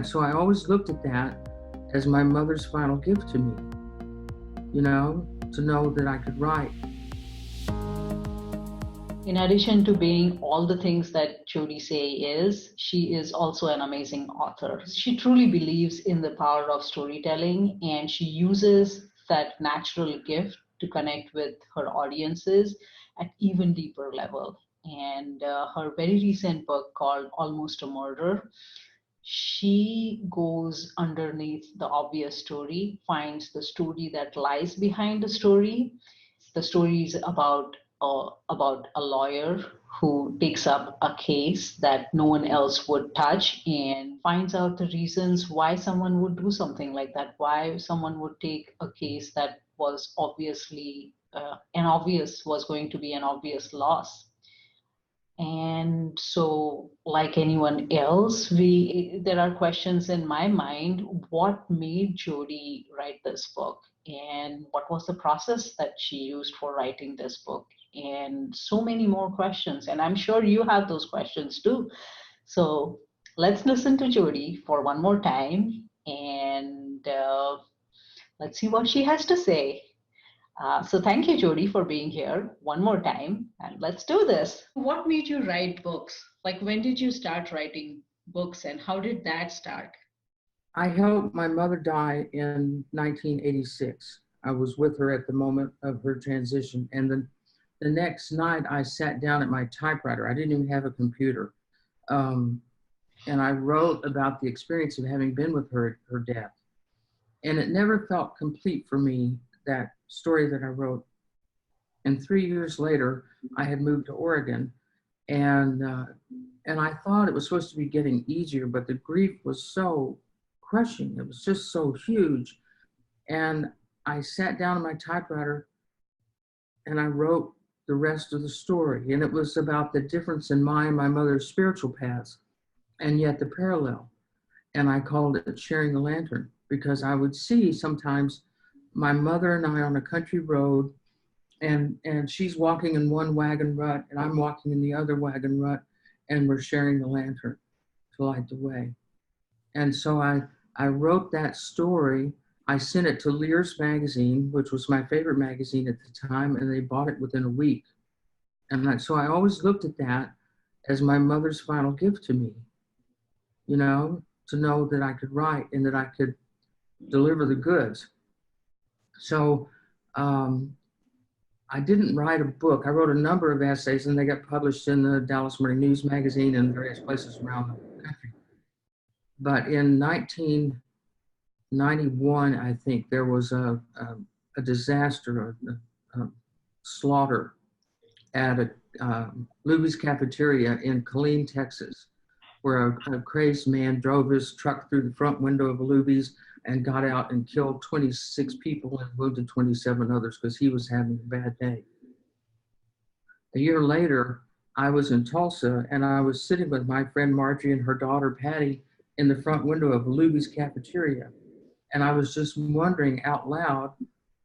So I always looked at that as my mother's final gift to me, to know that I could write. In addition to being all the things that Jody Seay is, she is also an amazing author. She truly believes in the power of storytelling, and she uses that natural gift to connect with her audiences at even deeper level. And her very recent book called Almost a Murder, she goes underneath the obvious story, finds the story that lies behind the story. The story is about a lawyer who takes up a case that no one else would touch and finds out the reasons why someone would do something like that, why someone would take a case that was obviously was going to be an obvious loss. And so, like anyone else, there are questions in my mind. What made Jody write this book? And what was the process that she used for writing this book? And so many more questions. And I'm sure you have those questions too. So let's listen to Jody for one more time, and let's see what she has to say. So thank you, Jody, for being here one more time, and let's do this. What made you write books? Like, when did you start writing books, and how did that start? I helped my mother die in 1986. I was with her at the moment of her transition, and the next night I sat down at my typewriter. I didn't even have a computer. And I wrote about the experience of having been with her at her death. And it never felt complete for me, that story that I wrote. And 3 years later, I had moved to Oregon, and I thought it was supposed to be getting easier, but the grief was so crushing. It was just so huge. And I sat down at my typewriter and I wrote the rest of the story. And it was about the difference in my and my mother's spiritual paths, and yet the parallel. And I called it Sharing the Lantern, because I would see sometimes my mother and I on a country road, and she's walking in one wagon rut and I'm walking in the other wagon rut, and we're sharing the lantern to light the way. And so I wrote that story. I sent it to Lear's magazine, which was my favorite magazine at the time, and they bought it within a week. And so I always looked at that as my mother's final gift to me, to know that I could write and that I could deliver the goods. So I didn't write a book. I wrote a number of essays, and they got published in the Dallas Morning News magazine and various places around the country. But in 1991, I think, there was a disaster, a slaughter at a Luby's cafeteria in Killeen, Texas, where a crazed man drove his truck through the front window of a Luby's and got out and killed 26 people and wounded 27 others because he was having a bad day. A year later, I was in Tulsa, and I was sitting with my friend Margie and her daughter Patty in the front window of a Luby's cafeteria. And I was just wondering out loud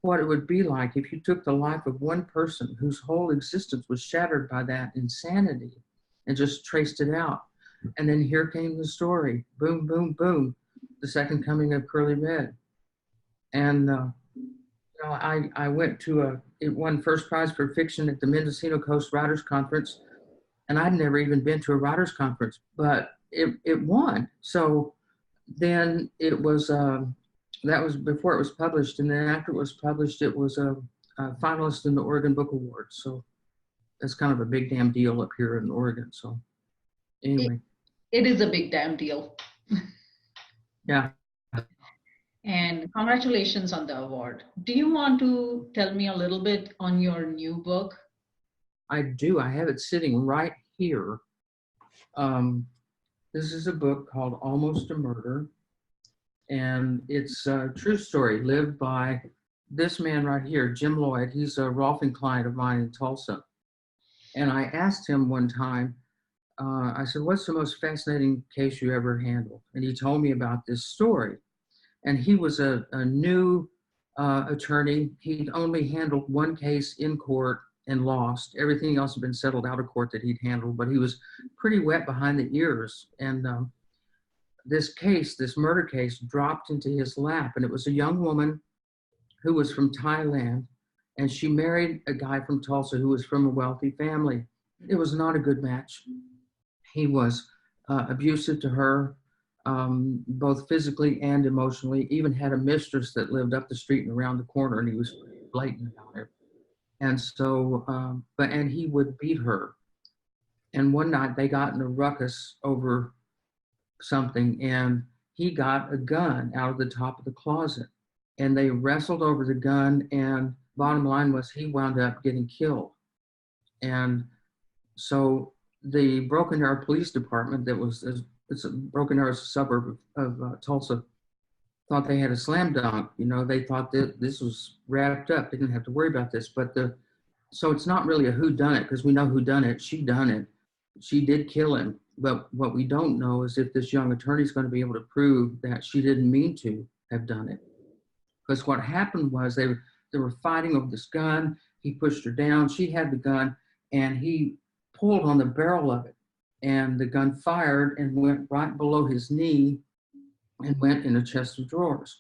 what it would be like if you took the life of one person whose whole existence was shattered by that insanity and just traced it out. And then here came the story, boom, boom, boom, the second coming of Curly Red. And I went to it won first prize for fiction at the Mendocino Coast Writers Conference, and I'd never even been to a writers conference, but it won. So then it was, that was before it was published, and then after it was published, it was a finalist in the Oregon Book Awards. So that's kind of a big damn deal up here in Oregon. So anyway. It is a big damn deal. Yeah. And congratulations on the award. Do you want to tell me a little bit on your new book? I do. I have it sitting right here. This is a book called Almost a Murder, and it's a true story lived by this man right here, Jim Lloyd. He's a Rolfing client of mine in Tulsa. And I asked him one time, I said, what's the most fascinating case you ever handled? And he told me about this story. And he was a new attorney. He'd only handled one case in court and lost. Everything else had been settled out of court that he'd handled, but he was pretty wet behind the ears. And this case, this murder case, dropped into his lap. And it was a young woman who was from Thailand, and she married a guy from Tulsa who was from a wealthy family. It was not a good match. He was abusive to her, both physically and emotionally. Even had a mistress that lived up the street and around the corner, and he was blatant about it. And so, and he would beat her. And one night they got in a ruckus over something, and he got a gun out of the top of the closet, and they wrestled over the gun. And bottom line was he wound up getting killed. And so the Broken Arrow Police Department, it's a Broken Arrow, is a suburb of Tulsa, thought they had a slam dunk. They thought that this was wrapped up. They didn't have to worry about this. But so it's not really a who done it, because we know who done it. She done it. She did kill him. But what we don't know is if this young attorney is going to be able to prove that she didn't mean to have done it. Because what happened was they were fighting over this gun. He pushed her down. She had the gun, and he pulled on the barrel of it, and the gun fired and went right below his knee and went in a chest of drawers.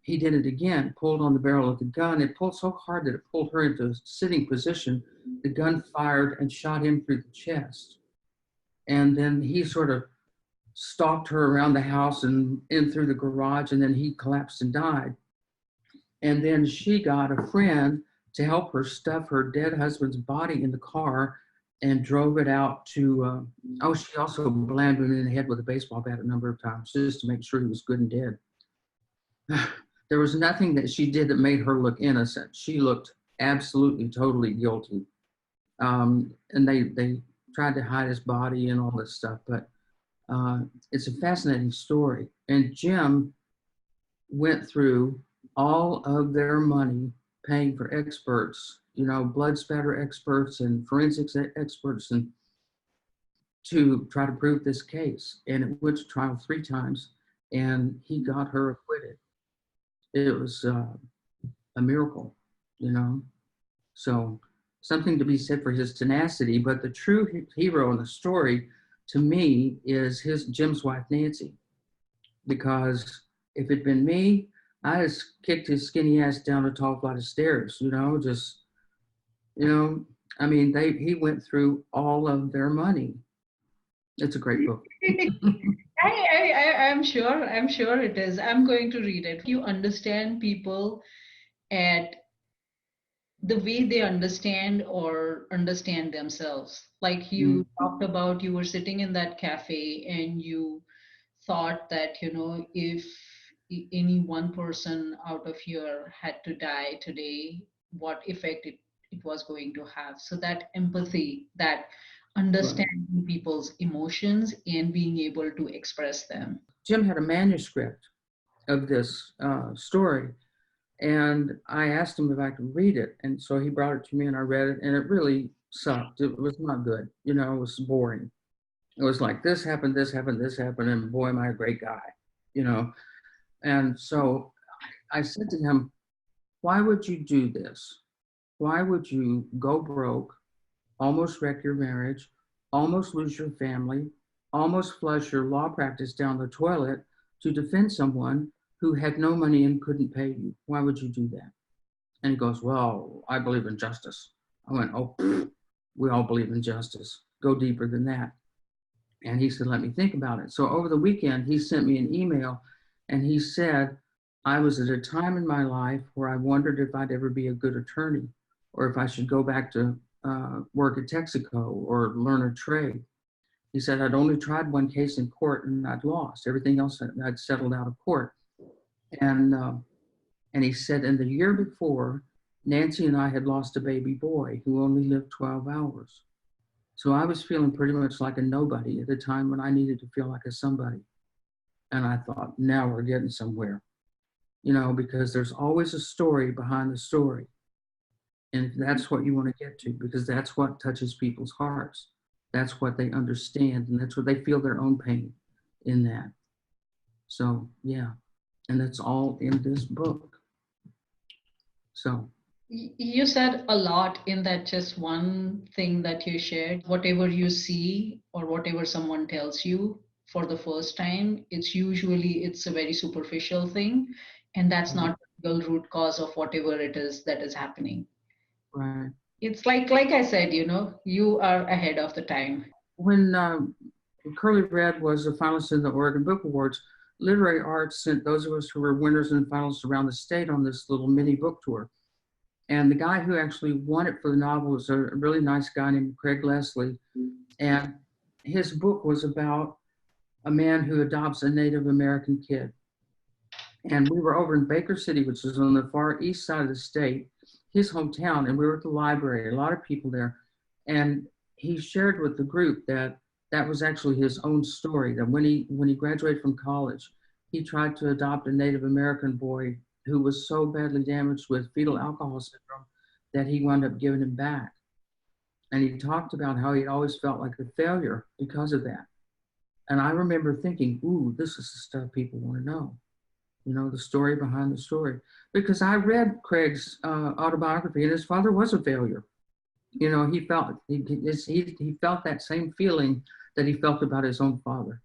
He did it again, pulled on the barrel of the gun. It pulled so hard that it pulled her into a sitting position. The gun fired and shot him through the chest. And then he sort of stalked her around the house and in through the garage, and then he collapsed and died. And then she got a friend to help her stuff her dead husband's body in the car and drove it out to, she also blammed him in the head with a baseball bat a number of times just to make sure he was good and dead. There was nothing that she did that made her look innocent. She looked absolutely, totally guilty. And they tried to hide his body and all this stuff, but it's a fascinating story. And Jim went through all of their money paying for experts, blood spatter experts and forensics experts, and to try to prove this case. And it went to trial 3 times, and he got her acquitted. It was a miracle, So something to be said for his tenacity. But the true hero in the story, to me, is Jim's wife, Nancy. Because if it'd been me, I just kicked his skinny ass down a tall flight of stairs, he went through all of their money. It's a great book. I'm sure it is. I'm going to read it. You understand people at the way they understand or understand themselves. Like you talked about, you were sitting in that cafe and you thought that, if any one person out of here had to die today, what effect it was going to have. So that empathy, that understanding people's emotions and being able to express them. Jim had a manuscript of this story, and I asked him if I could read it. And so he brought it to me and I read it, and it really sucked. It was not good. It was boring. It was like, this happened, and boy, am I a great guy, And so I said to him, why would you do this? Why would you go broke, almost wreck your marriage, almost lose your family, almost flush your law practice down the toilet to defend someone who had no money and couldn't pay you? Why would you do that? And he goes, well, I believe in justice. I went, we all believe in justice. Go deeper than that. And he said, let me think about it. So over the weekend, he sent me an email, and he said, I was at a time in my life where I wondered if I'd ever be a good attorney, or if I should go back to work at Texaco or learn a trade. He said, I'd only tried one case in court and I'd lost. Everything else I'd settled out of court. And he said, in the year before, Nancy and I had lost a baby boy who only lived 12 hours. So I was feeling pretty much like a nobody at a time when I needed to feel like a somebody. And I thought, now we're getting somewhere, because there's always a story behind the story. And that's what you want to get to, because that's what touches people's hearts. That's what they understand, and that's what they feel their own pain in that. So, yeah, and that's all in this book. So. You said a lot in that just one thing that you shared. Whatever you see or whatever someone tells you, for the first time, it's a very superficial thing, and that's Right. not the real root cause of whatever it is that is happening. Right. It's like I said, you are ahead of the time. When Curly Red was a finalist in the Oregon Book Awards, Literary Arts sent those of us who were winners and finalists around the state on this little mini book tour. And the guy who actually won it for the novel was a really nice guy named Craig Leslie. And his book was about a man who adopts a Native American kid. And we were over in Baker City, which is on the far east side of the state, his hometown, and we were at the library, a lot of people there. And he shared with the group that that was actually his own story, that when he graduated from college, he tried to adopt a Native American boy who was so badly damaged with fetal alcohol syndrome that he wound up giving him back. And he talked about how he always felt like a failure because of that. And I remember thinking, ooh, this is the stuff people want to know. The story behind the story. Because I read Craig's autobiography, and his father was a failure. He felt he felt that same feeling that he felt about his own father.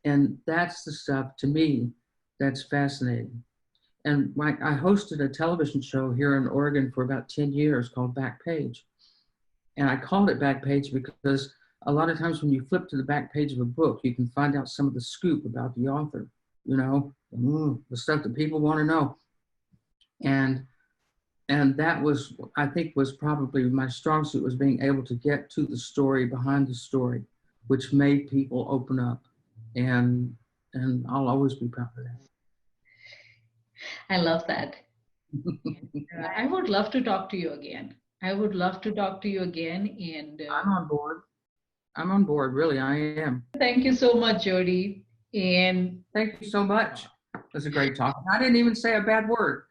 And that's the stuff, to me, that's fascinating. And I hosted a television show here in Oregon for about 10 years called Backpage. And I called it Backpage because a lot of times when you flip to the back page of a book, you can find out some of the scoop about the author, the stuff that people want to know. And that was, I think, was probably my strong suit, was being able to get to the story behind the story, which made people open up. And I'll always be proud of that. I love that. I would love to talk to you again. And I'm on board. I'm on board, really, I am. Thank you so much, Jody. And thank you so much. It was a great talk. I didn't even say a bad word.